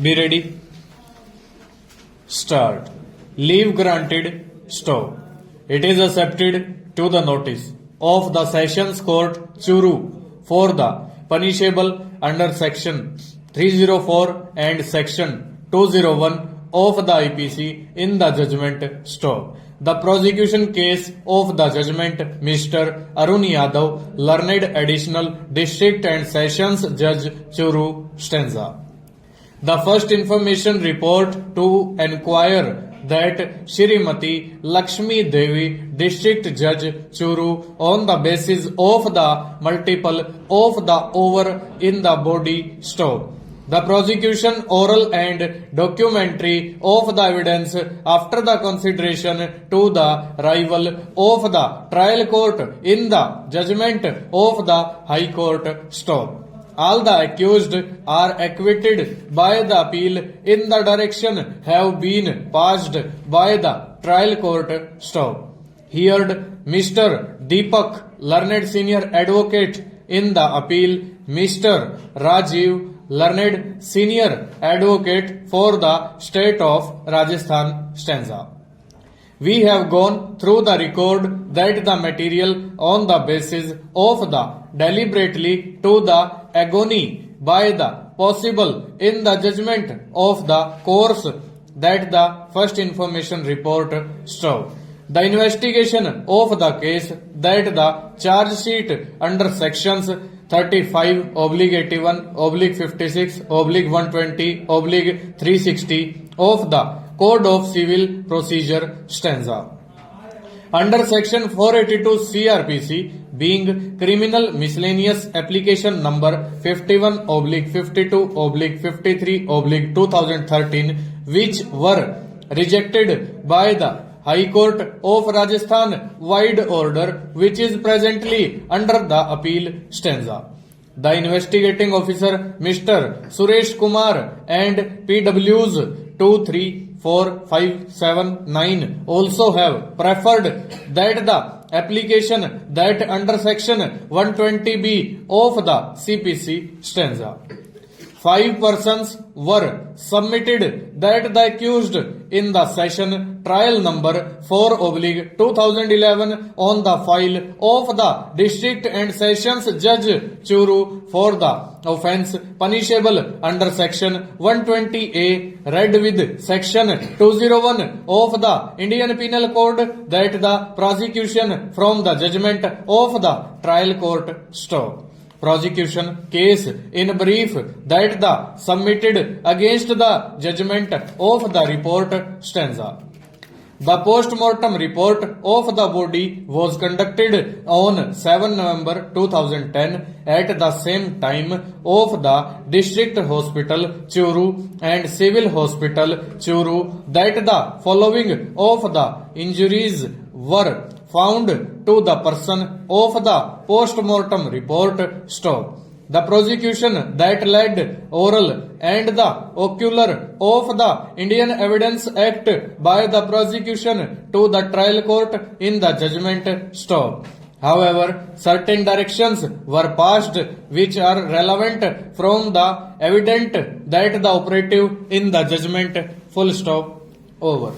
Be ready. Start. Leave granted. Stop. It is accepted to the notice of the Sessions Court Churu for the punishable under Section 304 and Section 201 of the IPC in the judgment. Stop. The prosecution case of the judgment Mr. Arun Yadav, learned additional district and sessions judge Churu stanza. The first information report to inquire that Shrimati Lakshmi Devi, District Judge Churu, on the basis of the multiple of the over in the body stop. The prosecution oral and documentary of the evidence after the consideration to the rival of the trial court in the judgment of the High Court stop. All the accused are acquitted by the appeal in the direction have been passed by the trial court stop. Heard Mr. Deepak, learned senior advocate in the appeal, Mr. Rajiv, learned senior advocate for the state of Rajasthan stanza. We have gone through the record that the material on the basis of the deliberately to the agony by the possible in the judgment of the course that the first information report struck. The investigation of the case that the charge sheet under sections 35/81/56/120/360 of the Code of Civil Procedure stanza. Under section 482 CRPC, being criminal miscellaneous application number 51/52/53/2013, which were rejected by the High Court of Rajasthan wide order, which is presently under the appeal stanza. The investigating officer Mr. Suresh Kumar and PWs 2, 3, 4, 5, 7, 9 also have preferred that the application that under section 120B of the CPC stanza. 5 persons were submitted that the accused in the session trial number 4/2011 on the file of the district and sessions judge Churu for the offence punishable under section 120A read with section 201 of the Indian Penal Code that the prosecution from the judgment of the trial court stop. Prosecution case in brief that the submitted against the judgment of the report stanza. The post-mortem report of the body was conducted on 7 November 2010 at the same time of the District Hospital Churu and Civil Hospital Churu that the following of the injuries were found to the person of the post-mortem report stop. The prosecution that led oral and the ocular of the Indian Evidence Act by the prosecution to the trial court in the judgment stop. However, certain directions were passed which are relevant from the evident that the operative in the judgment full stop over.